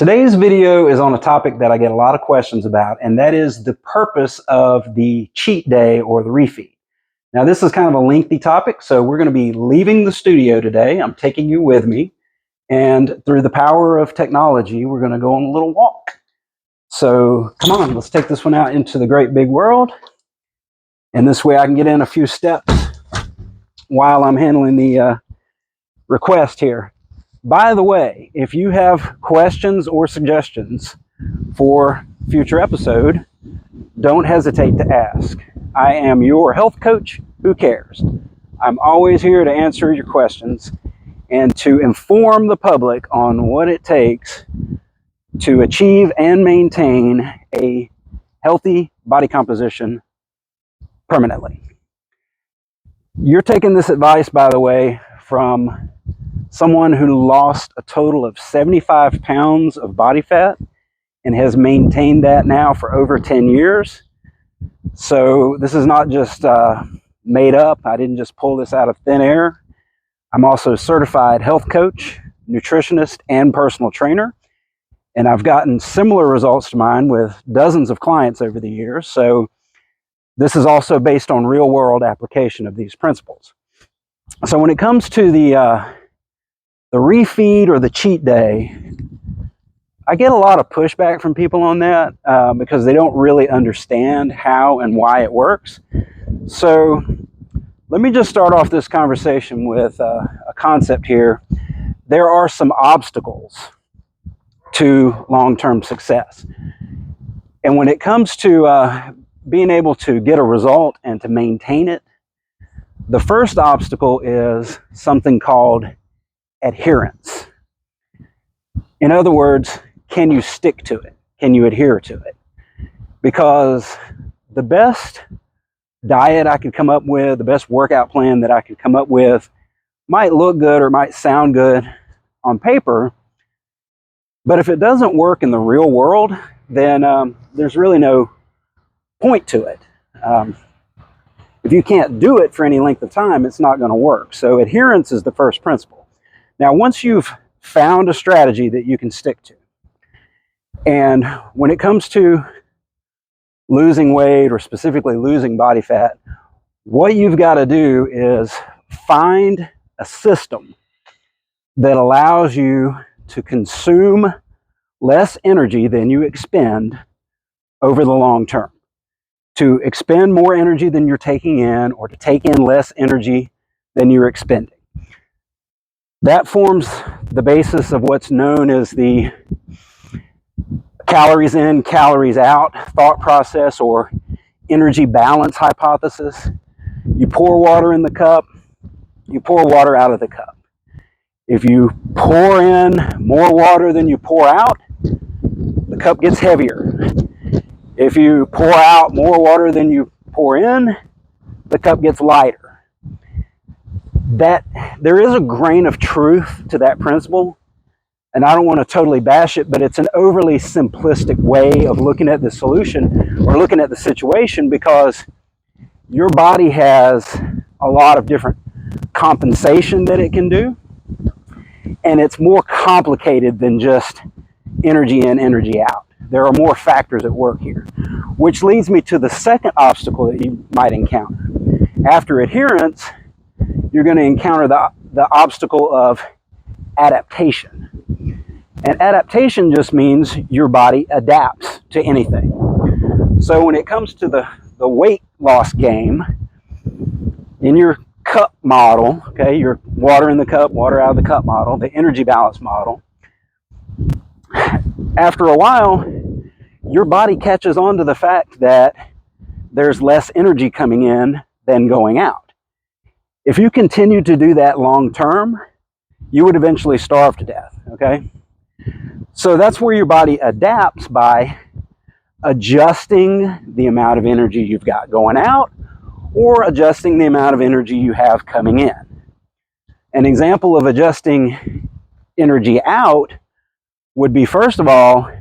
Today's video is on a topic that I get a lot of questions about, and that is the purpose of the cheat day or the refeed. Now, this is kind of a lengthy topic, so we're going to be leaving the studio today. I'm taking you with me, and through the power of technology, we're going to go on a little walk. So come on, let's take this one out into the great big world, and this way I can get in a few steps while I'm handling the request here. By the way, if you have questions or suggestions for future episode, don't hesitate to ask. I am your health coach who cares. I'm always here to answer your questions and to inform the public on what it takes to achieve and maintain a healthy body composition permanently. You're taking this advice, by the way, from someone who lost a total of 75 pounds of body fat and has maintained that now for over 10 years. So this is not just made up. I didn't just pull this out of thin air. I'm also a certified health coach, nutritionist, and personal trainer. And I've gotten similar results to mine with dozens of clients over the years. So this is also based on real world application of these principles. So when it comes to the refeed or the cheat day, I get a lot of pushback from people on that because they don't really understand how and why it works. So let me just start off this conversation with a concept here. There are some obstacles to long-term success. And when it comes to being able to get a result and to maintain it, the first obstacle is something called adherence. In other words, can you stick to it? Can you adhere to it? Because the best diet I could come up with, the best workout plan that I could come up with might look good or might sound good on paper, but if it doesn't work in the real world, then there's really no point to it. If you can't do it for any length of time, it's not going to work. So adherence is the first principle. Now, once you've found a strategy that you can stick to, and when it comes to losing weight or specifically losing body fat, what you've got to do is find a system that allows you to consume less energy than you expend over the long term. To expend more energy than you're taking in, or to take in less energy than you're expending. That forms the basis of what's known as the calories in, calories out thought process, or energy balance hypothesis. You pour water in the cup, you pour water out of the cup. If you pour in more water than you pour out, the cup gets heavier. If you pour out more water than you pour in, the cup gets lighter. That there is a grain of truth to that principle, and I don't want to totally bash it, but it's an overly simplistic way of looking at the solution or looking at the situation, because your body has a lot of different compensation that it can do, and it's more complicated than just energy in, energy out. There are more factors at work here, which leads me to the second obstacle that you might encounter. After adherence, you're going to encounter the obstacle of adaptation. And adaptation just means your body adapts to anything. So when it comes to the weight loss game, in your cup model, okay, your water in the cup, water out of the cup model, the energy balance model, after a while, your body catches on to the fact that there's less energy coming in than going out. If you continue to do that long term, you would eventually starve to death, okay? So that's where your body adapts by adjusting the amount of energy you've got going out or adjusting the amount of energy you have coming in. An example of adjusting energy out would be, first of all,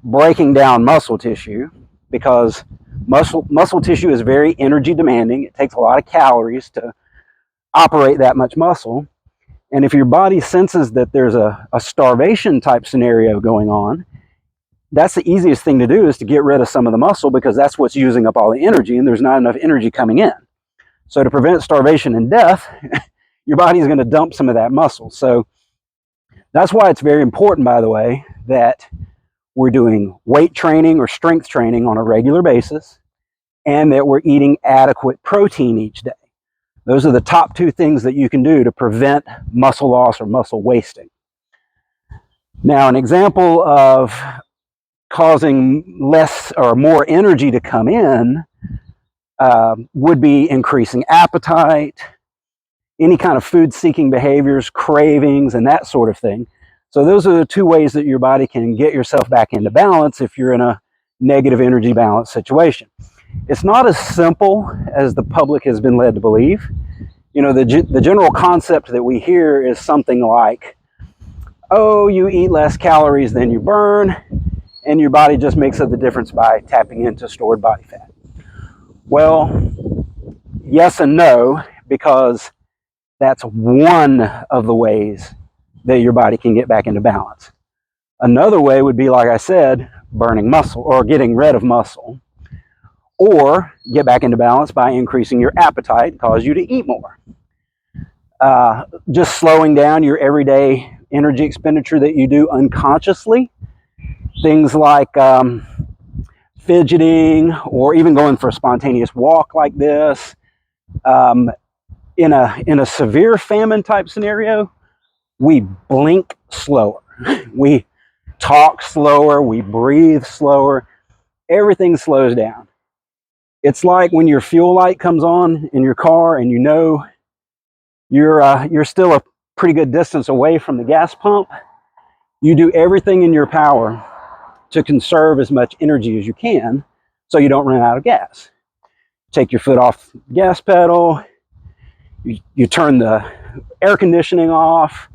breaking down muscle tissue, because muscle tissue is very energy demanding. It takes a lot of calories to operate that much muscle. And if your body senses that there's a starvation type scenario going on, that's the easiest thing to do, is to get rid of some of the muscle, because that's what's using up all the energy and there's not enough energy coming in. So to prevent starvation and death, your body's going to dump some of that muscle. So that's why it's very important, by the way, that we're doing weight training or strength training on a regular basis, and that we're eating adequate protein each day. Those are the top two things that you can do to prevent muscle loss or muscle wasting. Now, an example of causing less or more energy to come in would be increasing appetite, any kind of food-seeking behaviors, cravings, and that sort of thing. So those are the two ways that your body can get yourself back into balance if you're in a negative energy balance situation. It's not as simple as the public has been led to believe. You know, the general concept that we hear is something like, oh, you eat less calories than you burn, and your body just makes up the difference by tapping into stored body fat. Well, yes and no, because that's one of the ways that your body can get back into balance. Another way would be, like I said, burning muscle or getting rid of muscle, or get back into balance by increasing your appetite, cause you to eat more. Just slowing down your everyday energy expenditure that you do unconsciously. Things like fidgeting, or even going for a spontaneous walk like this. In a severe famine type scenario, we blink slower. We talk slower, we breathe slower. Everything slows down. It's like when your fuel light comes on in your car and you know you're still a pretty good distance away from the gas pump. You do everything in your power to conserve as much energy as you can so you don't run out of gas. Take your foot off the gas pedal, you turn the air conditioning off,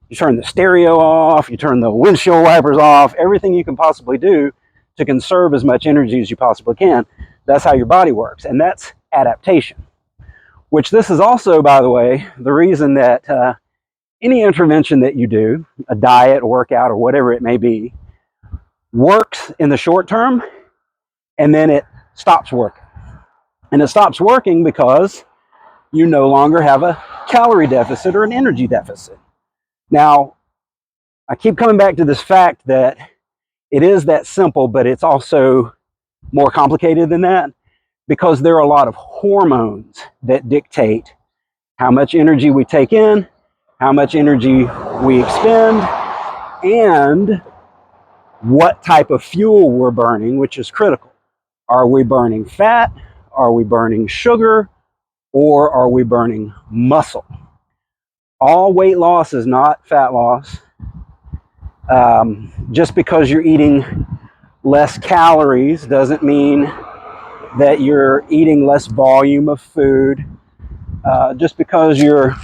you turn the stereo off, you turn the windshield wipers off, everything you can possibly do to conserve as much energy as you possibly can. That's how your body works, and that's adaptation. Which this is also, by the way, the reason that any intervention that you do, a diet, workout, or whatever it may be, works in the short term, and then it stops working. And it stops working because you no longer have a calorie deficit or an energy deficit. Now, I keep coming back to this fact that it is that simple, but it's also more complicated than that, because there are a lot of hormones that dictate how much energy we take in, how much energy we expend, and what type of fuel we're burning, which is critical. Are we burning fat? Are we burning sugar? Or are we burning muscle? All weight loss is not fat loss. Just because you're eating less calories doesn't mean that you're eating less volume of food. Just because you're,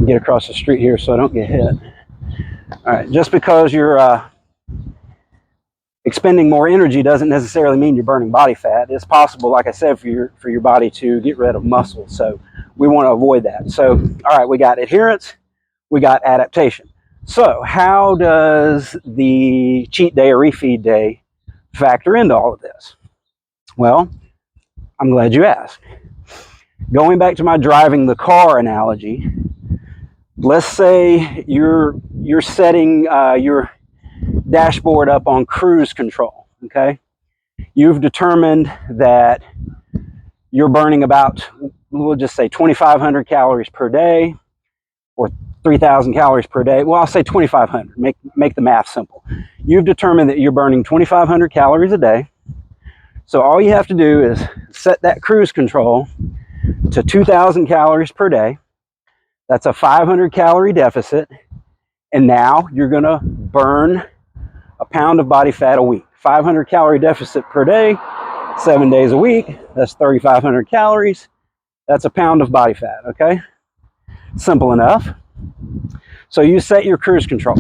get across the street here so I don't get hit. All right, just because you're expending more energy doesn't necessarily mean you're burning body fat. It's possible, like I said, for your body to get rid of muscle. So we want to avoid that. So, all right, we got adherence, we got adaptation. So how does the cheat day or refeed day factor into all of this? Well, I'm glad you asked. Going back to my driving the car analogy, let's say you're setting your dashboard up on cruise control, okay? You've determined that you're burning about, we'll just say 2,500 calories per day, or 3,000 calories per day. Well, I'll say 2,500, make the math simple. You've determined that you're burning 2,500 calories a day. So all you have to do is set that cruise control to 2,000 calories per day. That's a 500 calorie deficit. And now you're gonna burn a pound of body fat a week. 500 calorie deficit per day, 7 days a week. That's 3,500 calories. That's a pound of body fat, okay? Simple enough. So you set your cruise control,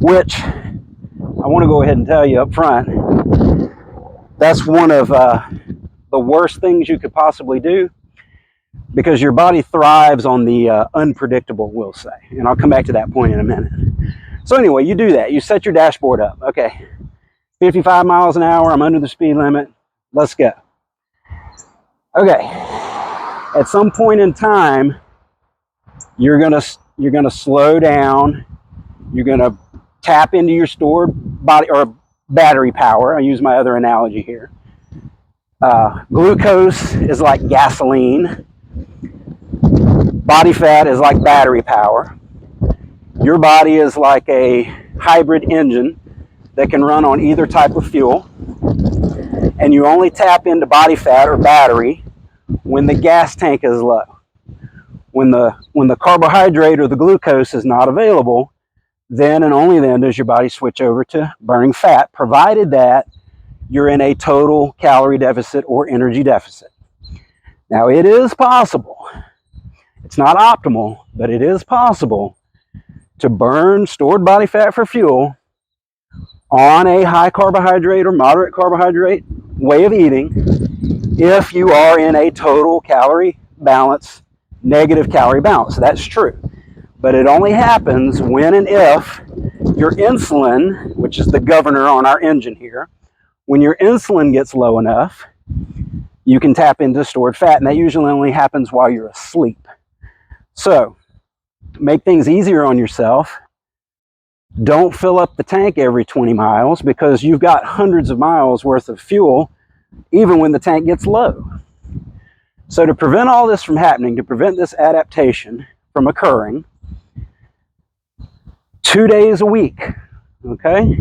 which I want to go ahead and tell you up front, that's one of the worst things you could possibly do, because your body thrives on the unpredictable, we'll say. And I'll come back to that point in a minute. So anyway, you do that. You set your dashboard up. Okay, 55 miles an hour. I'm under the speed limit. Let's go. Okay. At some point in time, you're gonna slow down. You're gonna tap into your stored body or battery power. I use my other analogy here. Glucose is like gasoline. Body fat is like battery power. Your body is like a hybrid engine that can run on either type of fuel. And you only tap into body fat or battery when the gas tank is low. When the carbohydrate or the glucose is not available, then and only then does your body switch over to burning fat, provided that you're in a total calorie deficit or energy deficit. Now, it is possible, it's not optimal, but it is possible to burn stored body fat for fuel on a high carbohydrate or moderate carbohydrate way of eating if you are in a total calorie balance, negative calorie balance. That's true. But it only happens when and if your insulin, which is the governor on our engine here, when your insulin gets low enough, you can tap into stored fat, and that usually only happens while you're asleep. So, make things easier on yourself. Don't fill up the tank every 20 miles because you've got hundreds of miles worth of fuel even when the tank gets low. So to prevent all this from happening, to prevent this adaptation from occurring, 2 days a week, okay,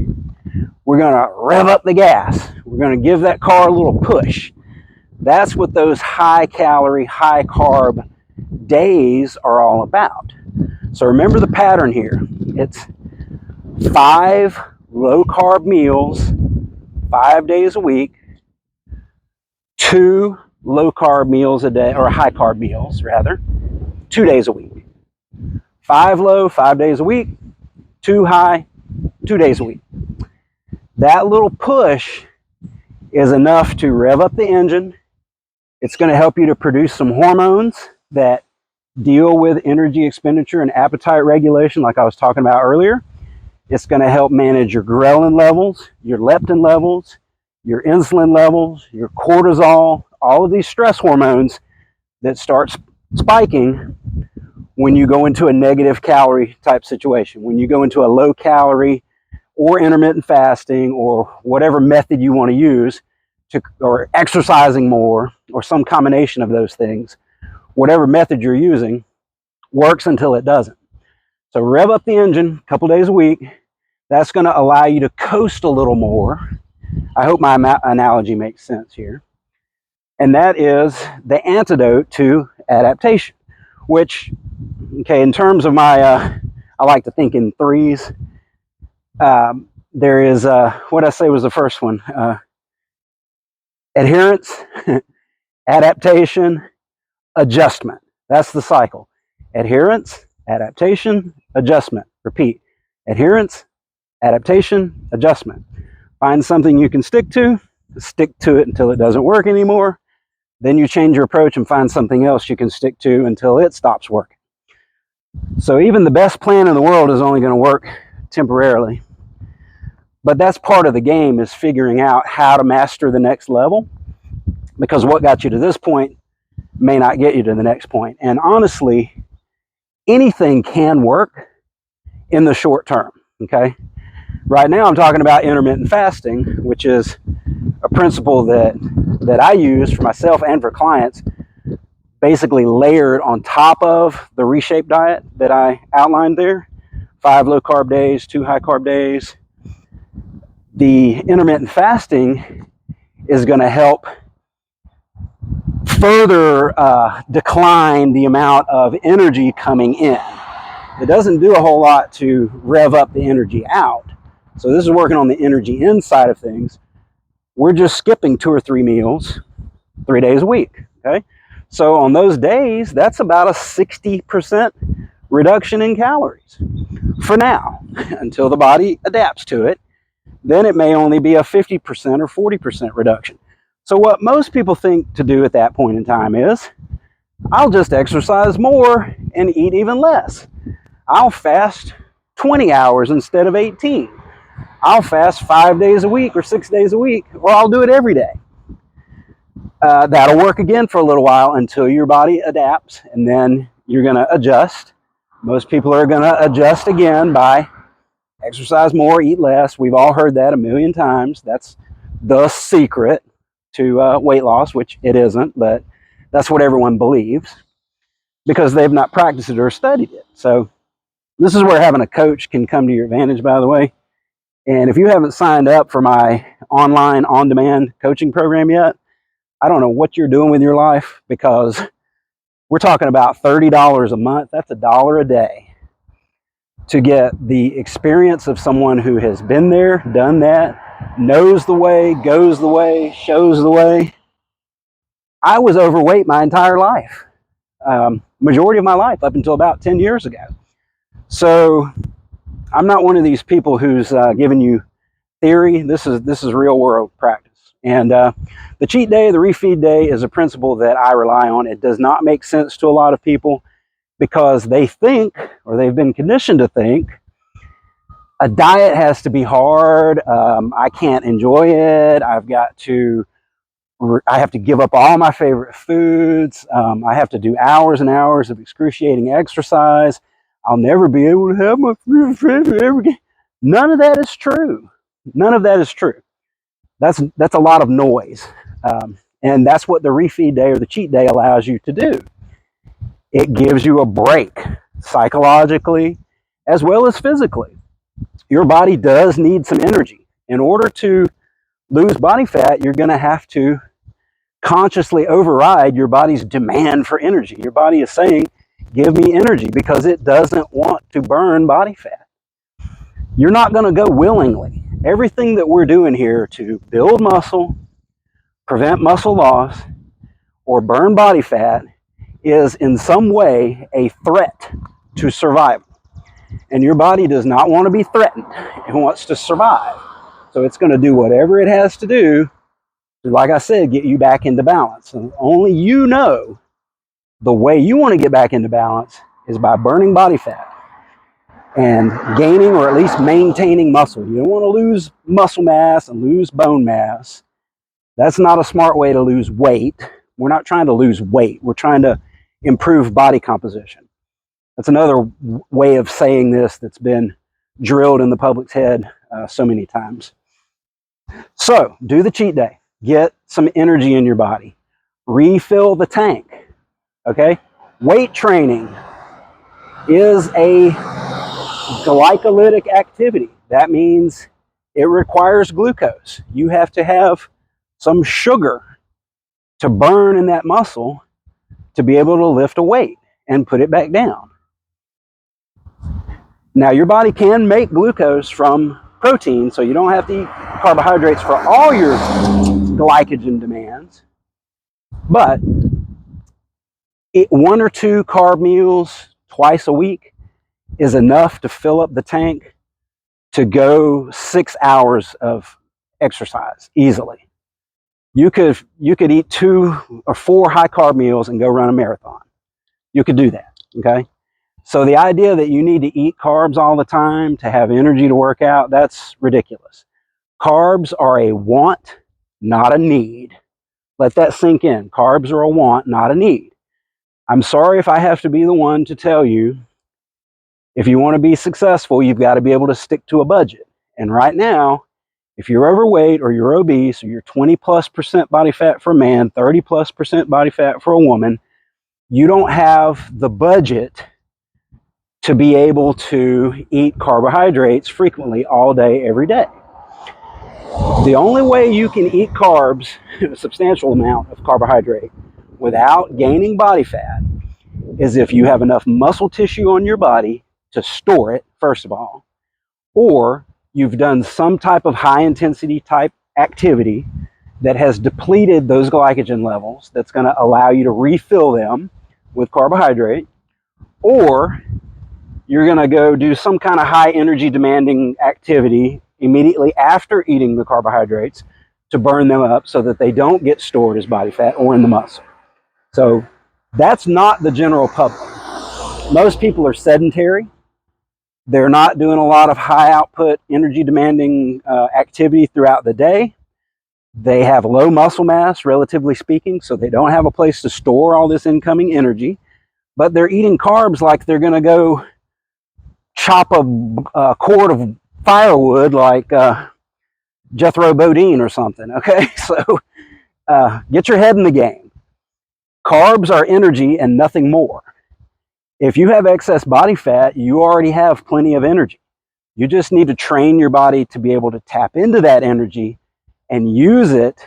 we're going to rev up the gas. We're going to give that car a little push. That's what those high calorie, high carb days are all about. So remember the pattern here. It's 5 low carb meals, 5 days a week, 2 low carb meals a day, or high carb meals rather, 2 days a week. 5 low, 5 days a week, 2 high, 2 days a week. That little push is enough to rev up the engine. It's going to help you to produce some hormones that deal with energy expenditure and appetite regulation, like I was talking about earlier. It's going to help manage your ghrelin levels, your leptin levels, your insulin levels, your cortisol, all of these stress hormones that start spiking when you go into a negative calorie type situation, when you go into a low calorie or intermittent fasting or whatever method you want to use, or exercising more, or some combination of those things. Whatever method you're using works until it doesn't. So rev up the engine a couple days a week. That's going to allow you to coast a little more. I hope my analogy makes sense here. And that is the antidote to adaptation, which, okay, in terms of my, I like to think in threes. There is, what I say was the first one, adherence, adaptation, adjustment. That's the cycle. Adherence, adaptation, adjustment. Repeat. Adherence, adaptation, adjustment. Find something you can stick to it until it doesn't work anymore. Then you change your approach and find something else you can stick to until it stops working. So even the best plan in the world is only going to work temporarily. But that's part of the game, is figuring out how to master the next level, because what got you to this point may not get you to the next point. And honestly, anything can work in the short term, okay? Right now I'm talking about intermittent fasting, which is a principle that I use for myself and for clients, basically layered on top of the reshape diet that I outlined there. 5 low carb days, 2 high carb days. The intermittent fasting is going to help further decline the amount of energy coming in. It doesn't do a whole lot to rev up the energy out. So this is working on the energy inside of things. We're just skipping 2 or 3 meals 3 days a week, okay? So on those days, that's about a 60% reduction in calories for now, until the body adapts to it. Then it may only be a 50% or 40% reduction. So what most people think to do at that point in time is I'll just exercise more and eat even less. I'll fast 20 hours instead of 18. I'll fast 5 days a week or 6 days a week, or I'll do it every day. That'll work again for a little while until your body adapts, and then you're going to adjust. Most people are going to adjust again by exercise more, eat less. We've all heard that a million times. That's the secret to weight loss, which it isn't, but that's what everyone believes because they've not practiced it or studied it. So this is where having a coach can come to your advantage, by the way. And if you haven't signed up for my online on-demand coaching program yet, I don't know what you're doing with your life, because we're talking about $30 a month. That's $1 a day to get the experience of someone who has been there, done that, knows the way, goes the way, shows the way. I was overweight my entire life, majority of my life up until about 10 years ago. So I'm not one of these people who's giving you theory. This is real world practice. And the cheat day, the refeed day, is a principle that I rely on. It does not make sense to a lot of people because they think, or they've been conditioned to think, a diet has to be hard. I can't enjoy it. I have to give up all my favorite foods. I have to do hours and hours of excruciating exercise. I'll never be able to have my favorite ever again. None of that is true. None of that is true. That's a lot of noise. And that's what the refeed day or the cheat day allows you to do. It gives you a break psychologically as well as physically. Your body does need some energy. In order to lose body fat, you're going to have to consciously override your body's demand for energy. Your body is saying, give me energy, because it doesn't want to burn body fat. You're not going to go willingly. Everything that we're doing here to build muscle, prevent muscle loss, or burn body fat is in some way a threat to survival. And your body does not want to be threatened. It wants to survive. So it's going to do whatever it has to do to, like I said, get you back into balance. And only you know the way you want to get back into balance is by burning body fat and gaining, or at least maintaining, muscle. You don't want to lose muscle mass and lose bone mass. That's not a smart way to lose weight. We're not trying to lose weight. We're trying to improve body composition. That's another way of saying this that's been drilled in the public's head so many times. So do the cheat day. Get some energy in your body. Refill the tank. Okay? Weight training is a glycolytic activity. That means it requires glucose. You have to have some sugar to burn in that muscle to be able to lift a weight and put it back down. Now, your body can make glucose from protein, so you don't have to eat carbohydrates for all your glycogen demands. But 1 or 2 carb meals twice a week is enough to fill up the tank to go 6 hours of exercise easily. You could eat 2 or 4 high carb meals and go run a marathon. You could do that, okay? So the idea that you need to eat carbs all the time to have energy to work out, that's ridiculous. Carbs are a want, not a need. Let that sink in. Carbs are a want, not a need. I'm sorry if I have to be the one to tell you, if you want to be successful, you've got to be able to stick to a budget. And right now, if you're overweight or you're obese or you're 20+% body fat for a man, 30+% body fat for a woman, you don't have the budget to be able to eat carbohydrates frequently all day, every day. The only way you can eat carbs, a substantial amount of carbohydrate, without gaining body fat is if you have enough muscle tissue on your body to store it, first of all, or you've done some type of high intensity type activity that has depleted those glycogen levels that's going to allow you to refill them with carbohydrate, or you're going to go do some kind of high energy demanding activity immediately after eating the carbohydrates to burn them up so that they don't get stored as body fat or in the muscle. So That's not the general public. Most people are sedentary. They're not doing a lot of high output, energy demanding activity throughout the day. They have low muscle mass, relatively speaking, so they don't have a place to store all this incoming energy. But they're eating carbs like they're going to go chop a cord of firewood like Jethro Bodine or something. Okay, so get your head in the game. Carbs are energy and nothing more. If you have excess body fat, you already have plenty of energy. You just need to train your body to be able to tap into that energy and use it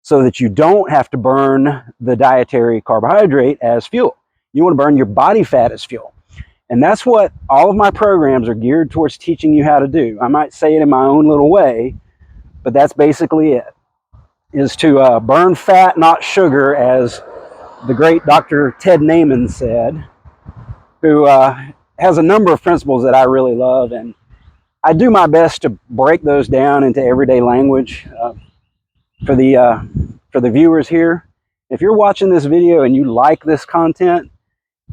so that you don't have to burn the dietary carbohydrate as fuel. You want to burn your body fat as fuel. And that's what all of my programs are geared towards teaching you how to do. I might say it in my own little way, but that's basically it, is to burn fat, not sugar, as the great Dr. Ted Naiman said, who has a number of principles that I really love. And I do my best to break those down into everyday language for the viewers here. If you're watching this video and you like this content,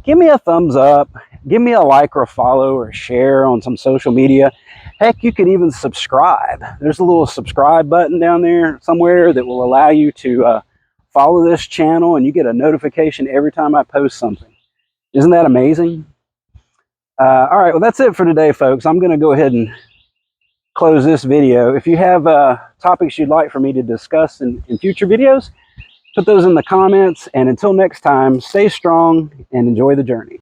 give me a thumbs up, give me a like or a follow or a share on some social media. Heck, you could even subscribe. There's a little subscribe button down there somewhere that will allow you to follow this channel, and you get a notification every time I post something. Isn't that amazing? All right, well, that's it for today, folks. I'm going to go ahead and close this video. If you have topics you'd like for me to discuss in future videos, put those in the comments. And until next time, stay strong and enjoy the journey.